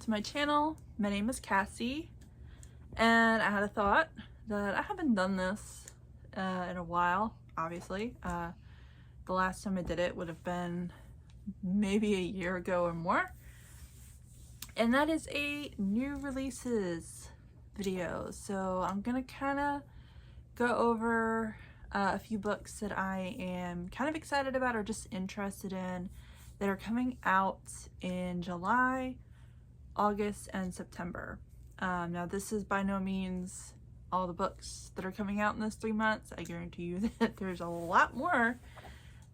to my channel. My name is Cassie, and I had a thought that I haven't done this in a while, obviously. The last time I did it would have been maybe a year ago or more, and that is a new releases video. So I'm gonna kind of go over a few books that I am kind of excited about or just interested in that are coming out in July, August, and September. Now this is by no means all the books that are coming out in those 3 months. I guarantee you that there's a lot more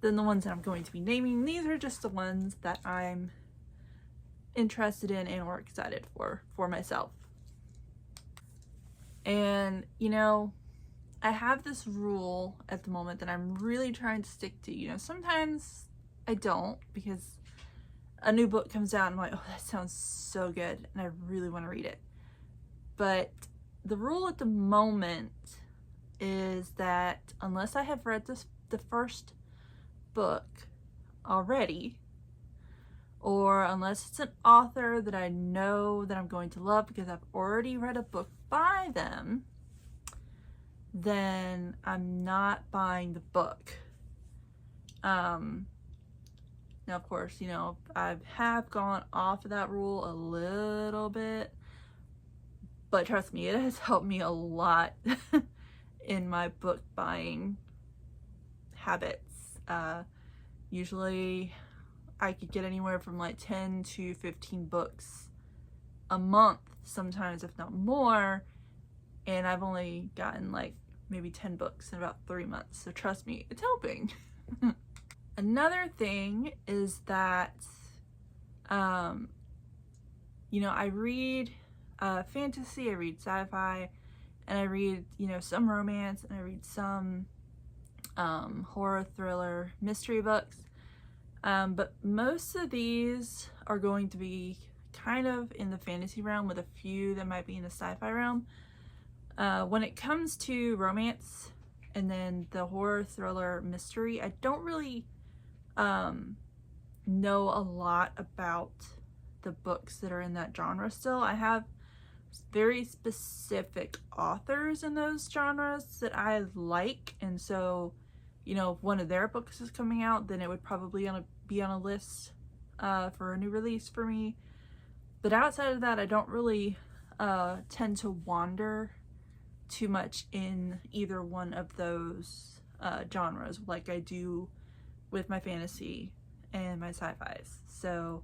than the ones that I'm going to be naming. These are just the ones that I'm interested in and or excited for myself. And you know, I have this rule at the moment that I'm really trying to stick to. You know, sometimes I don't, because a new book comes out and I'm like, oh, that sounds so good and I really want to read it. But the rule at the moment is that unless I have read the first book already, or unless it's an author that I know that I'm going to love because I've already read a book by them, then I'm not buying the book. Now, of course, you know, I have gone off of that rule a little bit, but trust me, it has helped me a lot in my book buying habits. Usually I could get anywhere from like 10 to 15 books a month, sometimes if not more, and I've only gotten like maybe 10 books in about 3 months, so trust me, it's helping. Another thing is that, you know, I read fantasy, I read sci-fi, and I read, you know, some romance, and I read some horror, thriller, mystery books. But most of these are going to be kind of in the fantasy realm, with a few that might be in the sci-fi realm. When it comes to romance and then the horror, thriller, mystery, I don't really know a lot about the books that are in that genre still. I have very specific authors in those genres that I like, and so, you know, if one of their books is coming out, then it would probably be on a list for a new release for me. But outside of that, I don't really tend to wander too much in either one of those genres like I do with my fantasy and my sci-fis. So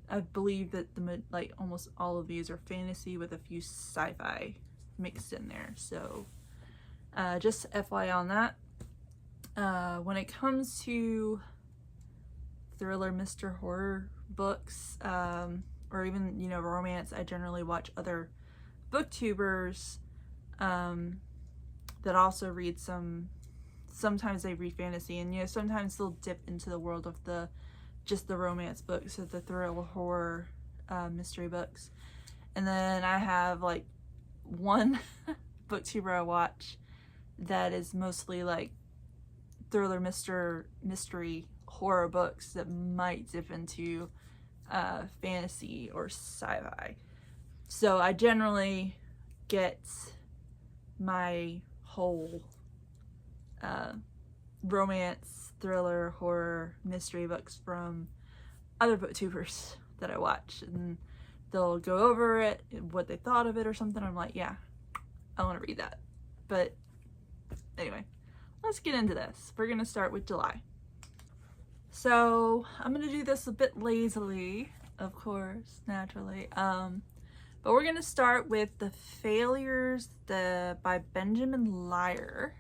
I believe that like almost all of these are fantasy with a few sci-fi mixed in there. So just FYI on that. When it comes to thriller, mystery, horror books, or even, you know, romance, I generally watch other booktubers that also read sometimes they read fantasy, and you know, sometimes they'll dip into the world of just the romance books or the thriller, horror, mystery books. And then I have like one booktuber I watch that is mostly like thriller, mystery, horror books that might dip into fantasy or sci-fi. So I generally get my whole romance, thriller, horror, mystery books from other booktubers that I watch, and they'll go over it, what they thought of it or something. I'm like, yeah, I want to read that. But anyway, let's get into this. We're gonna start with July. So I'm gonna do this a bit lazily, of course, naturally. But we're gonna start with The Failures by Benjamin Lyer.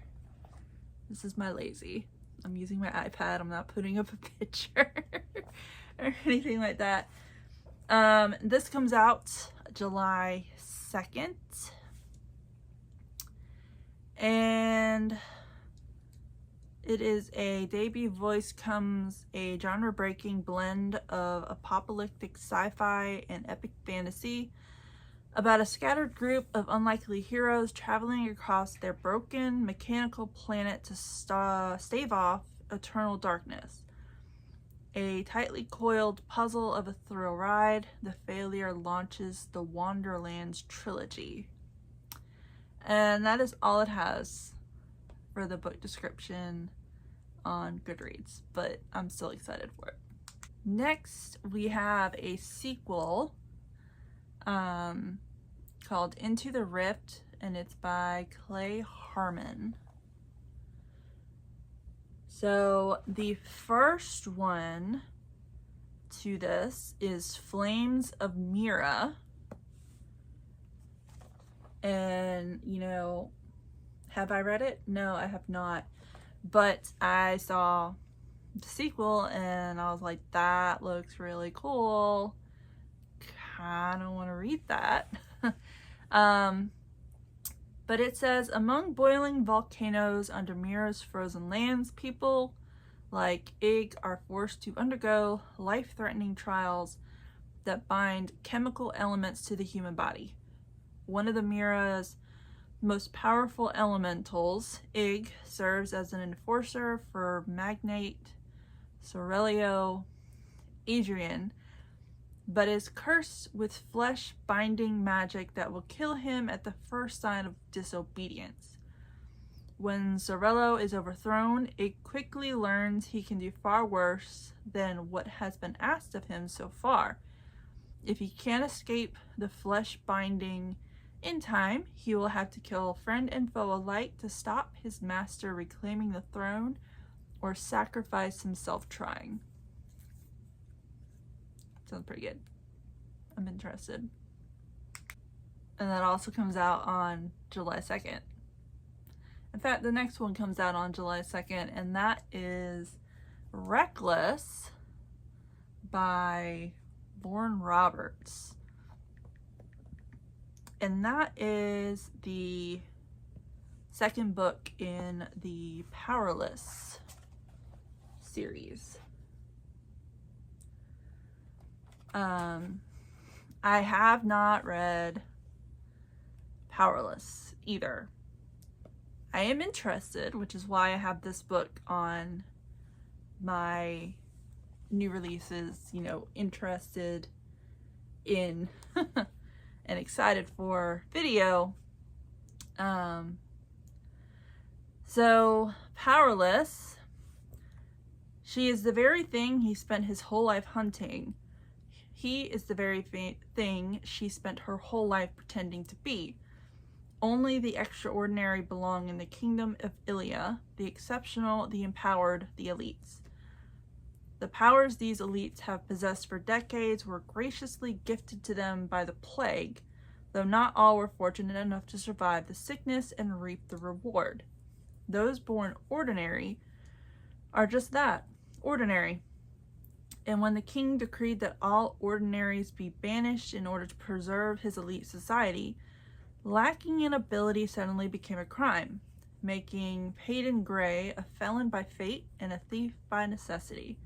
This is my lazy. I'm using my iPad. I'm not putting up a picture or anything like that. This comes out July 2nd. And it is a debut voice comes a genre-breaking blend of apocalyptic sci-fi and epic fantasy about a scattered group of unlikely heroes traveling across their broken mechanical planet to stave off eternal darkness. A tightly coiled puzzle of a thrill ride, the failure launches the Wanderlands trilogy. And that is all it has for the book description on Goodreads, but I'm still excited for it. Next, we have a sequel called Into the Rift, and it's by Clay Harmon. So the first one to this is Flames of Mira. And, you know, have I read it? No, I have not. But I saw the sequel and I was like, that looks really cool. Kind of want to read that. But it says, among boiling volcanoes under Mira's frozen lands, people like Ig are forced to undergo life-threatening trials that bind chemical elements to the human body. One of the Mira's most powerful elementals, Ig, serves as an enforcer for magnate Sorelio Adrian, but is cursed with flesh-binding magic that will kill him at the first sign of disobedience. When Sorello is overthrown, Ig quickly learns he can do far worse than what has been asked of him so far. If he can't escape the flesh-binding in time, he will have to kill friend and foe alike to stop his master reclaiming the throne, or sacrifice himself trying. Sounds pretty good. I'm interested. And that also comes out on July 2nd. In fact, the next one comes out on July 2nd, and that is Reckless by Lauren Roberts. And that is the second book in the Powerless series. I have not read Powerless either. I am interested, which is why I have this book on my new releases, you know, interested in and excited for video. So Powerless, she is the very thing he spent his whole life hunting. He is the very thing she spent her whole life pretending to be. Only the extraordinary belong in the kingdom of Ilia, the exceptional, the empowered, the elites. The powers these elites have possessed for decades were graciously gifted to them by the plague, though not all were fortunate enough to survive the sickness and reap the reward. Those born ordinary are just that, ordinary. And when the king decreed that all ordinaries be banished in order to preserve his elite society, lacking in ability suddenly became a crime, making Peyton Gray a felon by fate and a thief by necessity.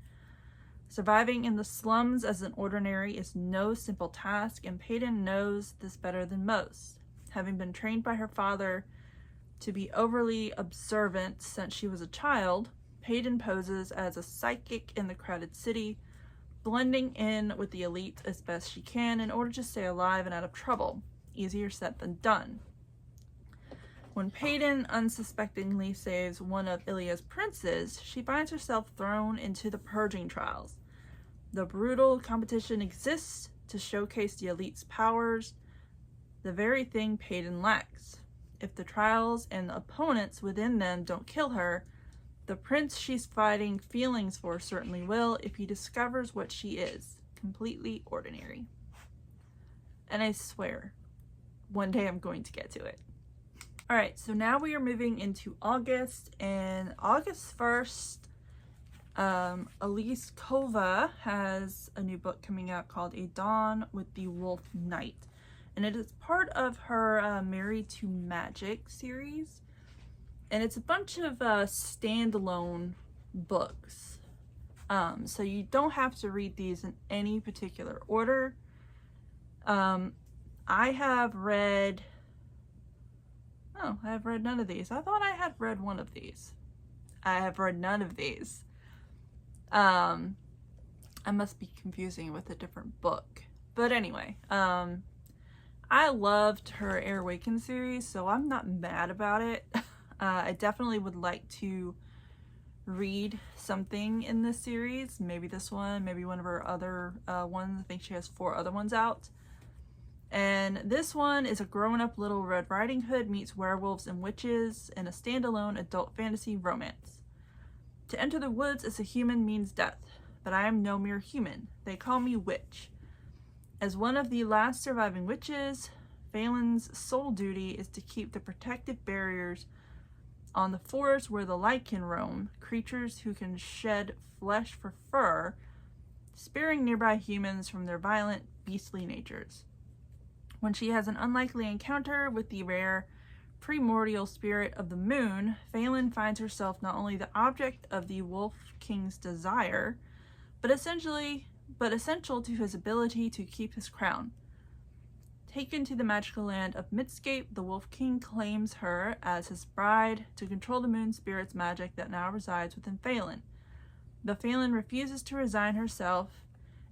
Surviving in the slums as an ordinary is no simple task, and Peyton knows this better than most. Having been trained by her father to be overly observant since she was a child, Peyton poses as a psychic in the crowded city, blending in with the elite as best she can in order to stay alive and out of trouble. Easier said than done. When Peyton unsuspectingly saves one of Ilia's princes, she finds herself thrown into the purging trials. The brutal competition exists to showcase the elite's powers, the very thing Peyton lacks. If the trials and the opponents within them don't kill her, the prince she's fighting feelings for certainly will if he discovers what she is, completely ordinary. And I swear, one day I'm going to get to it. Alright, so now we are moving into August, and August 1st, Elise Kova has a new book coming out called A Dawn with the Wolf Knight. And it is part of her Married to Magic series. And it's a bunch of standalone books. So you don't have to read these in any particular order. I have read none of these. I thought I had read one of these. I have read none of these. I must be confusing with a different book. But anyway, I loved her Air Awakened series, so I'm not mad about it. I definitely would like to read something in this series. Maybe this one, maybe one of her other ones. I think she has 4 other ones out. And this one is a grown-up Little Red Riding Hood meets werewolves and witches in a standalone adult fantasy romance. To enter the woods as a human means death, but I am no mere human. They call me Witch. As one of the last surviving witches, Phelan's sole duty is to keep the protective barriers on the forest where the light can roam, creatures who can shed flesh for fur, sparing nearby humans from their violent, beastly natures. When she has an unlikely encounter with the rare primordial spirit of the moon, Phelan finds herself not only the object of the Wolf King's desire, but essential to his ability to keep his crown. Taken to the magical land of Midscape, the Wolf King claims her as his bride to control the moon spirit's magic that now resides within Phelan. But Phelan refuses to resign herself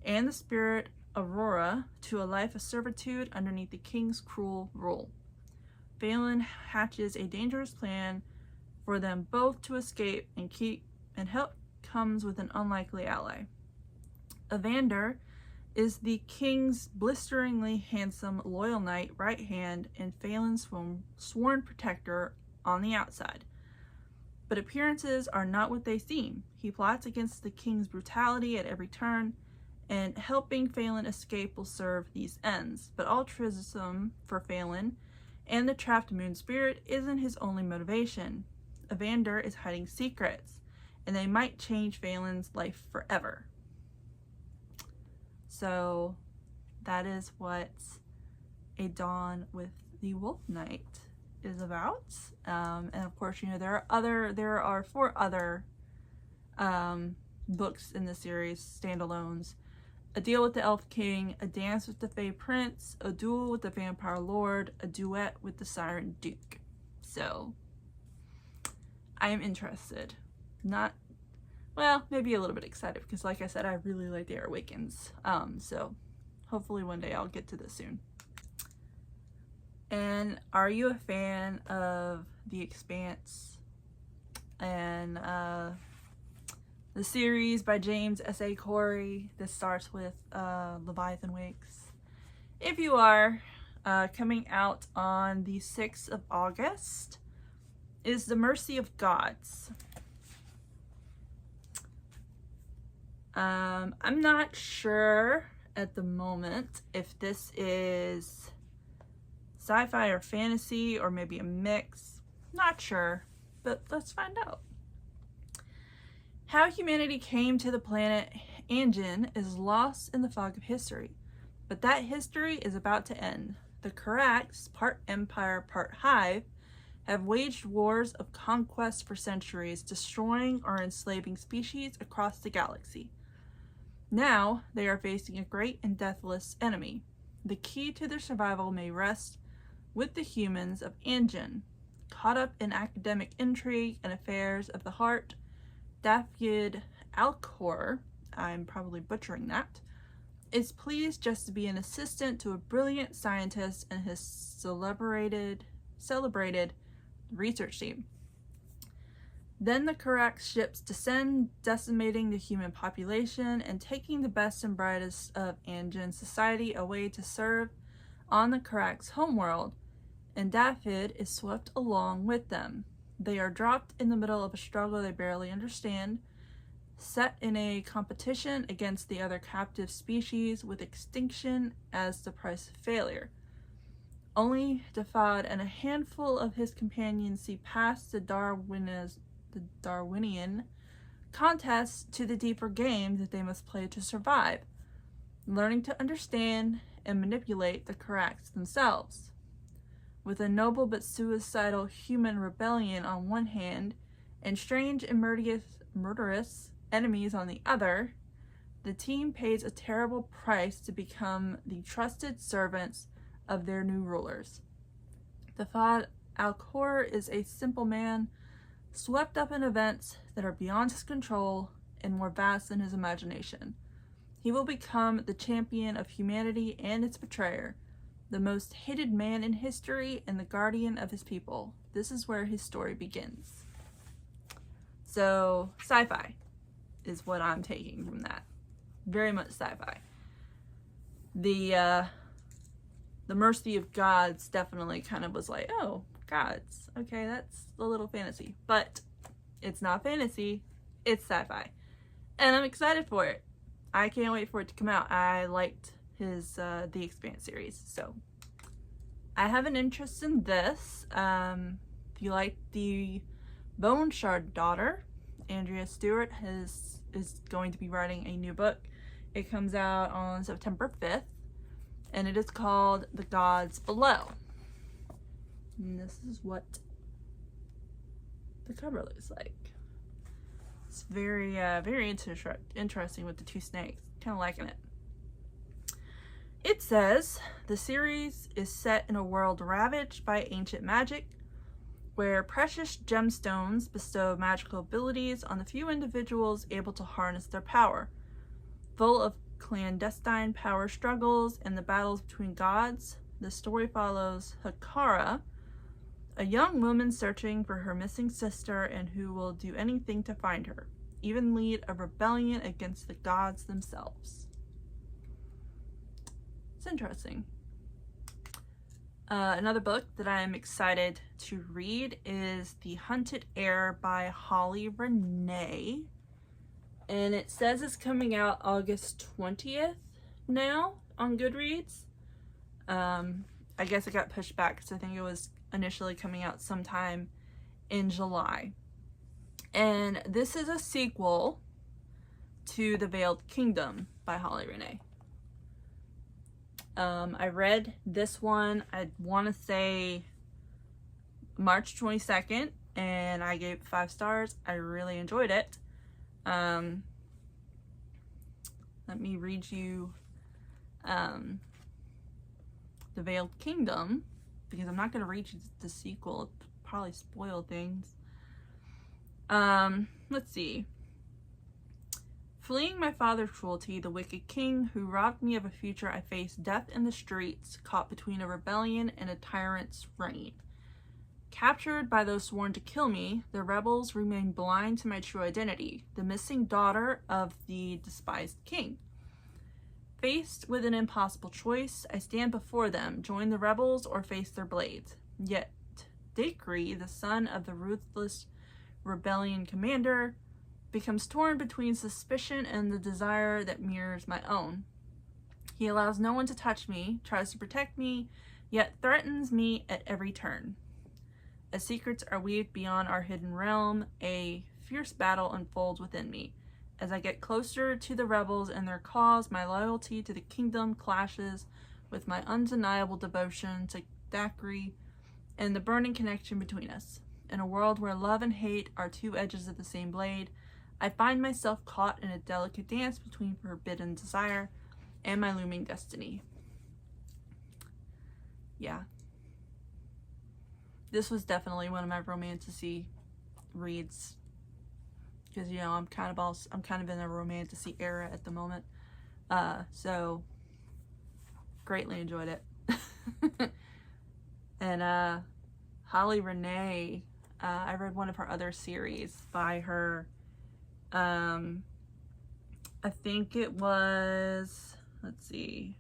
and the spirit Aurora to a life of servitude underneath the king's cruel rule. Phelan hatches a dangerous plan for them both to escape, and help comes with an unlikely ally. Evander is the king's blisteringly handsome loyal knight right hand and Phelan's sworn protector on the outside. But appearances are not what they seem. He plots against the king's brutality at every turn, and helping Phelan escape will serve these ends. But altruism for Phelan and the trapped moon spirit isn't his only motivation. Evander is hiding secrets, and they might change Phelan's life forever. So that is what A Dawn with the Wolf Knight is about. And of course, you know, there are 4 other books in the series, standalones. A Deal with the Elf King, A Dance with the Fey Prince, A Duel with the Vampire Lord, A Duet with the Siren Duke. So, I am interested. Maybe a little bit excited because, like I said, I really like The Air Awakens. So, hopefully one day I'll get to this soon. And are you a fan of The Expanse and the series by James S.A. Corey? This starts with Leviathan Wakes. If you are, coming out on the 6th of August is The Mercy of Gods. I'm not sure at the moment if this is sci-fi or fantasy or maybe a mix. Not sure, but let's find out. How humanity came to the planet Anjin is lost in the fog of history, but that history is about to end. The Karax, part empire, part hive, have waged wars of conquest for centuries, destroying or enslaving species across the galaxy. Now, they are facing a great and deathless enemy. The key to their survival may rest with the humans of Anjin. Caught up in academic intrigue and affairs of the heart, David Alcor, I'm probably butchering that, is pleased just to be an assistant to a brilliant scientist and his celebrated research team. Then the Karax ships descend, decimating the human population and taking the best and brightest of Anjin society away to serve on the Karax homeworld, and David is swept along with them. They are dropped in the middle of a struggle they barely understand, set in a competition against the other captive species with extinction as the price of failure. Only Dafad and a handful of his companions see past the Darwinian contest to the deeper game that they must play to survive, learning to understand and manipulate the Karax themselves. With a noble but suicidal human rebellion on one hand and strange and murderous enemies on the other, the team pays a terrible price to become the trusted servants of their new rulers. Dafad Alcor is a simple man, swept up in events that are beyond his control and more vast than his imagination. He will become the champion of humanity and its betrayer, the most hated man in history and the guardian of his people. This is where his story begins. So, sci-fi is what I'm taking from that. Very much sci-fi. The mercy of gods definitely kind of was like, oh, gods. Okay, that's a little fantasy. But it's not fantasy, it's sci-fi. And I'm excited for it. I can't wait for it to come out. I liked his The Expanse series, so I have an interest in this. If you like the Bone Shard Daughter, Andrea Stewart is going to be writing a new book. It comes out on September 5th, and it is called The Gods Below. And this is what the cover looks like. It's very, very interesting with the two snakes. Kind of liking it. It says, the series is set in a world ravaged by ancient magic, where precious gemstones bestow magical abilities on the few individuals able to harness their power. Full of clandestine power struggles and the battles between gods, the story follows Hakara, a young woman searching for her missing sister and who will do anything to find her, even lead a rebellion against the gods themselves. It's interesting. Another book that I am excited to read is The Hunted Heir by Holly Renee. And it says it's coming out August 20th now on Goodreads. I guess it got pushed back because I think it was initially coming out sometime in July. And this is a sequel to The Veiled Kingdom by Holly Renee. I read this one, I want to say March 22nd, and I gave it 5 stars. I really enjoyed it. Let me read you The Veiled Kingdom, because I'm not going to read you the sequel. It'll probably spoil things. Let's see. Fleeing my father's cruelty, the wicked king who robbed me of a future, I faced death in the streets, caught between a rebellion and a tyrant's reign. Captured by those sworn to kill me, the rebels remain blind to my true identity, the missing daughter of the despised king. Faced with an impossible choice, I stand before them, join the rebels or face their blades. Yet Dacre, the son of the ruthless rebellion commander, becomes torn between suspicion and the desire that mirrors my own. He allows no one to touch me, tries to protect me, yet threatens me at every turn. As secrets are weaved beyond our hidden realm, a fierce battle unfolds within me. As I get closer to the rebels and their cause, my loyalty to the kingdom clashes with my undeniable devotion to Dacre and the burning connection between us. In a world where love and hate are two edges of the same blade, I find myself caught in a delicate dance between forbidden desire and my looming destiny. Yeah. This was definitely one of my romantasy reads. Because, you know, I'm kind of in a romantasy era at the moment. So greatly enjoyed it. And Holly Renee, I read one of her other series by her. I think it was, let's see,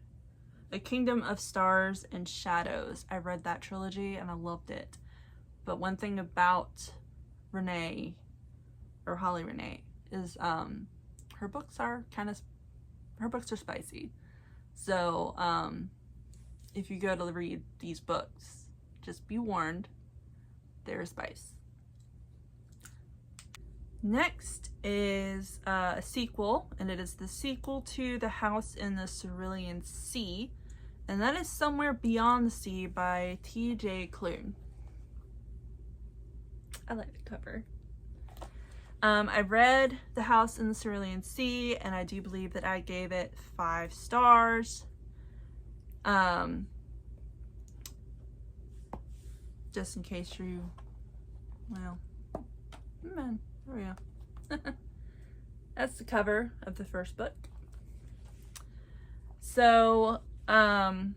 A Kingdom of Stars and Shadows. I read that trilogy and I loved it. But one thing about Renee, or Holly Renee, is her books are spicy. So if you go to read these books, just be warned, there is spice. Next is a sequel, and it is the sequel to The House in the Cerulean Sea, and that is Somewhere Beyond the Sea by T.J. Klune. I like the cover. I read The House in the Cerulean Sea, and I do believe that I gave it 5 stars. Just in case you, well, man, there we go. That's the cover of the first book. So, from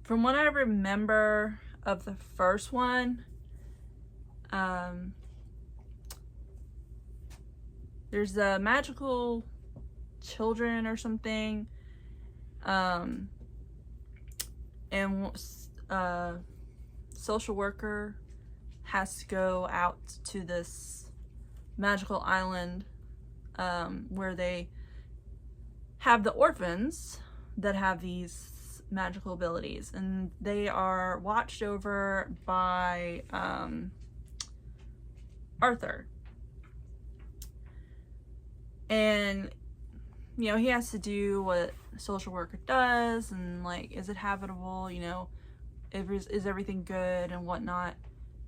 what I remember of the first one, there's a magical children or something, and social worker has to go out to this magical island where they have the orphans that have these magical abilities, and they are watched over by Arthur. And you know, he has to do what a social worker does, and like, is it habitable, you know, is everything good and whatnot.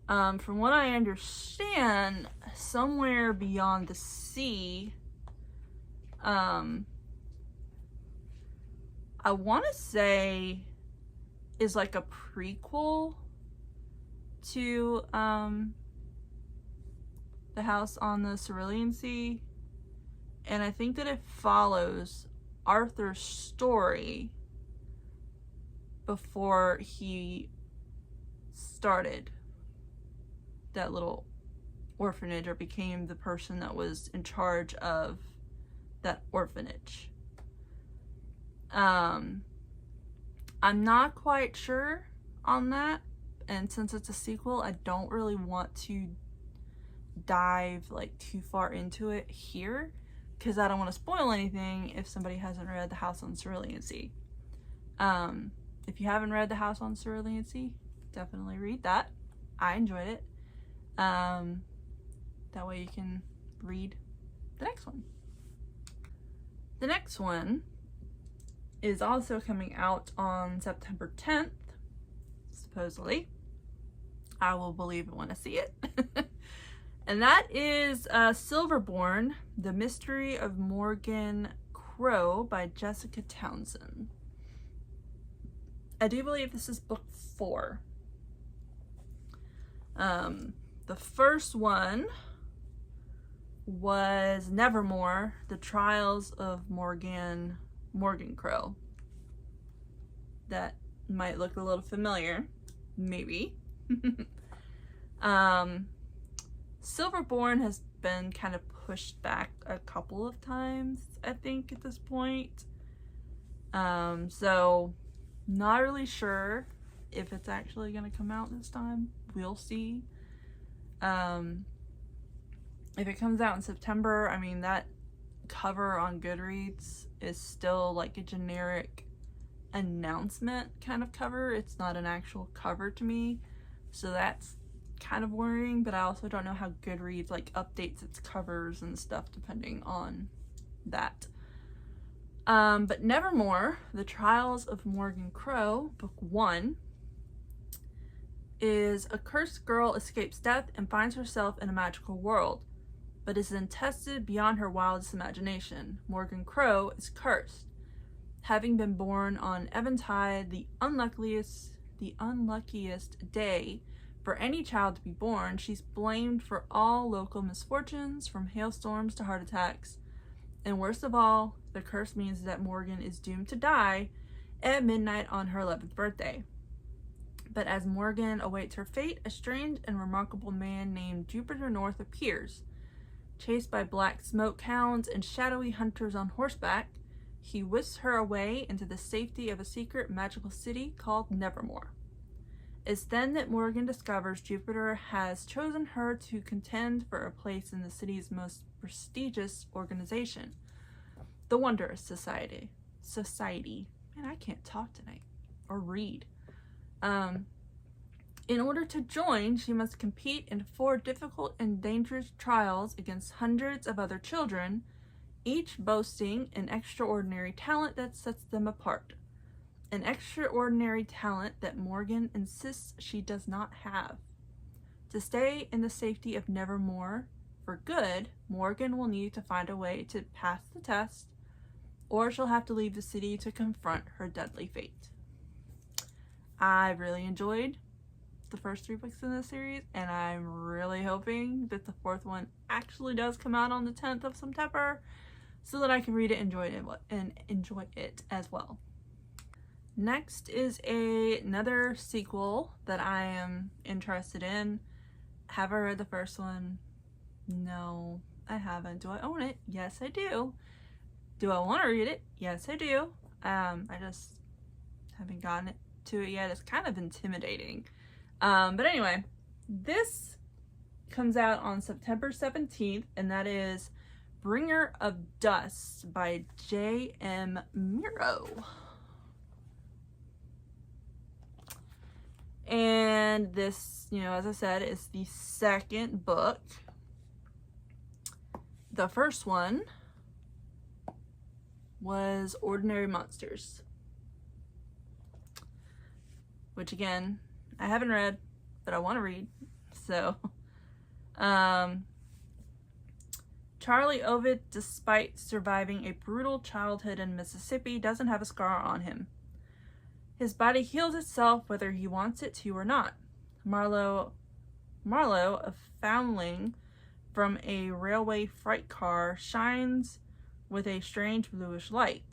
From what I understand, somewhere beyond the sea, I want to say is like a prequel to the house on the Cerulean Sea, and I think that it follows Arthur's story before he started that little orphanage or became the person that was in charge of that orphanage. I'm not quite sure on that, and since it's a sequel, I don't really want to dive like too far into it here, because I don't want to spoil anything if somebody hasn't read The House on Cerulean Sea. If you haven't read The House on Cerulean Sea, definitely read that. I enjoyed it. That way you can read the next one. The next one is also coming out on September 10th, supposedly. I will believe it when I see it. And that is Silverborn, The Mystery of Morgan Crow by Jessica Townsend. I do believe this is book 4. The first one was Nevermore, The Trials of Morgan Crow. That might look a little familiar, maybe. Silverborn has been kind of pushed back a couple of times, I think, at this point. So not really sure if it's actually going to come out this time. We'll see. If it comes out in September, I mean, that cover on Goodreads is still like a generic announcement kind of cover. It's not an actual cover to me, so that's kind of worrying. But I also don't know how Goodreads like updates its covers and stuff depending on that. But Nevermore, The Trials of Morgan Crow, book 1, is a cursed girl escapes death and finds herself in a magical world, but is then tested beyond her wildest imagination. Morgan Crow is cursed. Having been born on Eventide, the unluckiest day for any child to be born, she's blamed for all local misfortunes, from hailstorms to heart attacks. And worst of all, the curse means that Morgan is doomed to die at midnight on her 11th birthday. But as Morgan awaits her fate, a strange and remarkable man named Jupiter North appears. Chased by black smoke hounds and shadowy hunters on horseback, he whisks her away into the safety of a secret magical city called Nevermore. It's then that Morgan discovers Jupiter has chosen her to contend for a place in the city's most prestigious organization, the Wondrous Society. Man, I can't talk tonight. Or read. In order to join, she must compete in 4 difficult and dangerous trials against hundreds of other children, each boasting an extraordinary talent that sets them apart. An extraordinary talent that Morgan insists she does not have. To stay in the safety of Nevermore for good, Morgan will need to find a way to pass the test, or she'll have to leave the city to confront her deadly fate. I really enjoyed the first 3 books in this series, and I'm really hoping that the 4th one actually does come out on the 10th of September, so that I can read it and enjoy it as well. Next is another sequel that I am interested in. Have I read the first one? No, I haven't. Do I own it? Yes, I do. Do I want to read it? Yes, I do. I just haven't gotten to it yet. It's kind of intimidating. But anyway, this comes out on September 17th, and that is Bringer of Dust by J.M. Miro. And this, as I said, is the second book. The first one was Ordinary Monsters, which again, I haven't read, but I want to read. So, Charlie Ovid, despite surviving a brutal childhood in Mississippi, doesn't have a scar on him. His body heals itself whether he wants it to or not. Marlowe, a foundling from a railway freight car, shines with a strange bluish light.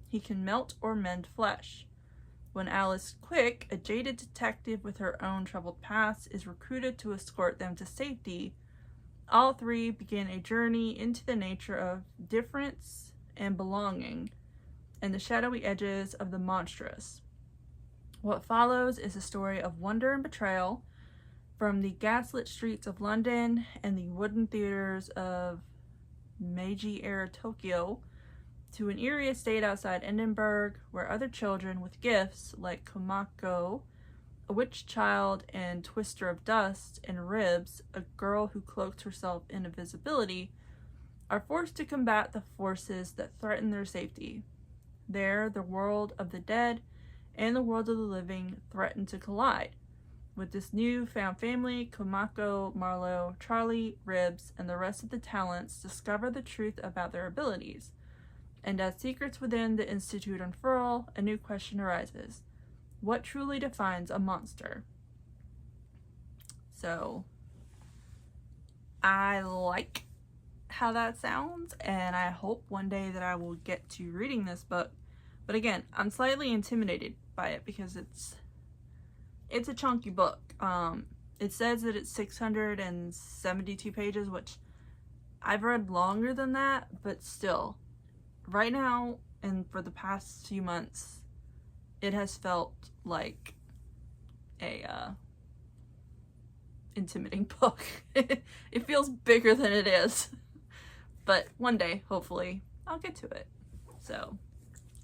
He can melt or mend flesh. When Alice Quick, a jaded detective with her own troubled past, is recruited to escort them to safety, all three begin a journey into the nature of difference and belonging and the shadowy edges of the monstrous. What follows is a story of wonder and betrayal from the gaslit streets of London and the wooden theaters of Meiji-era Tokyo to an eerie estate outside Edinburgh, where other children with gifts like Komako, a witch child, and Twister of Dust, and Ribs, a girl who cloaked herself in invisibility, are forced to combat the forces that threaten their safety. There, the world of the dead and the world of the living threaten to collide. With this new-found family, Komako, Marlowe, Charlie, Ribs, and the rest of the talents discover the truth about their abilities. And as secrets within the Institute unfurl, a new question arises. What truly defines a monster? So, I like how that sounds, and I hope one day that I will get to reading this book. But again, I'm slightly intimidated by it because it's a chunky book. It says that it's 672 pages, which I've read longer than that, but still, right now and for the past few months, it has felt like a intimidating book. It feels bigger than it is, but one day, hopefully, I'll get to it. So,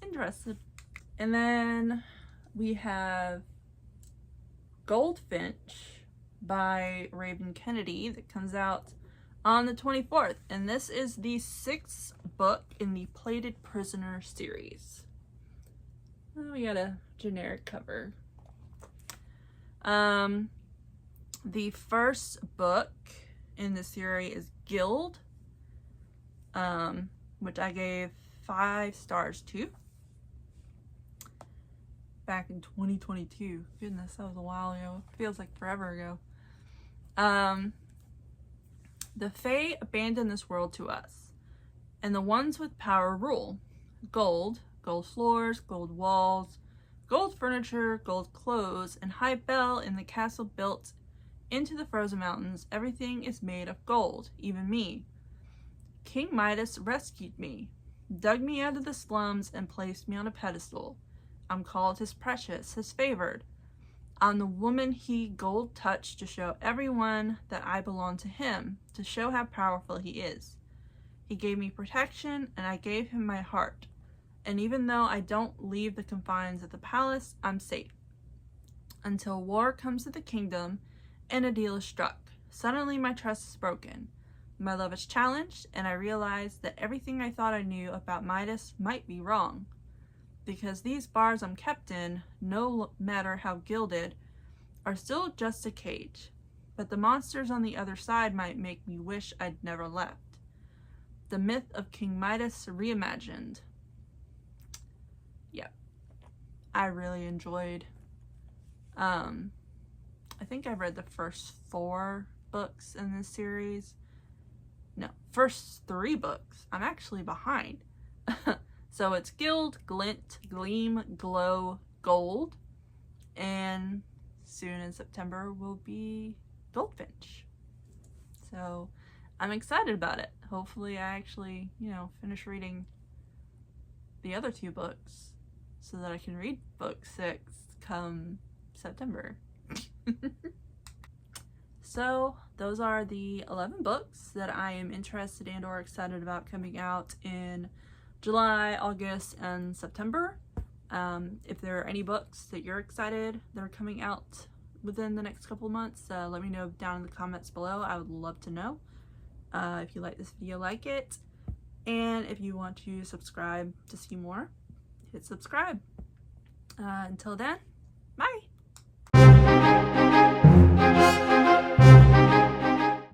interested. And then we have Goldfinch by Raven Kennedy that comes out on the 24th. And this is the 6th book in the Plated Prisoner series. Oh, we got a generic cover. The first book in the series is Guild, which I gave 5 stars to. Back in 2022. Goodness, that was a while ago. Feels like forever ago. The Fae abandon this world to us, and the ones with power rule. Gold floors, gold walls, gold furniture, gold clothes, and high bell in the castle built into the frozen mountains. Everything is made of gold, even me. King Midas rescued me, dug me out of the slums, and placed me on a pedestal. I'm called his precious, his favored. I'm the woman he gold touched to show everyone that I belong to him, to show how powerful he is. He gave me protection, and I gave him my heart. And even though I don't leave the confines of the palace, I'm safe. Until war comes to the kingdom, and a deal is struck. Suddenly my trust is broken. My love is challenged, and I realize that everything I thought I knew about Midas might be wrong. Because these bars I'm kept in, no matter how gilded, are still just a cage. But the monsters on the other side might make me wish I'd never left. The myth of King Midas reimagined. Yep. I really enjoyed. I think I've read the first 4 books in this series. no, first 3 books. I'm actually behind. So it's Gild, Glint, Gleam, Glow, Gold, and soon in September will be Goldfinch. So I'm excited about it. Hopefully I actually, you know, finish reading the other 2 books so that I can read book 6 come September. So those are the 11 books that I am interested and or excited about coming out in July, August, and September. If there are any books that you're excited that are coming out within the next couple months, let me know down in the comments below. I would love to know. If you like this video, like it. And if you want to subscribe to see more, hit subscribe. Until then,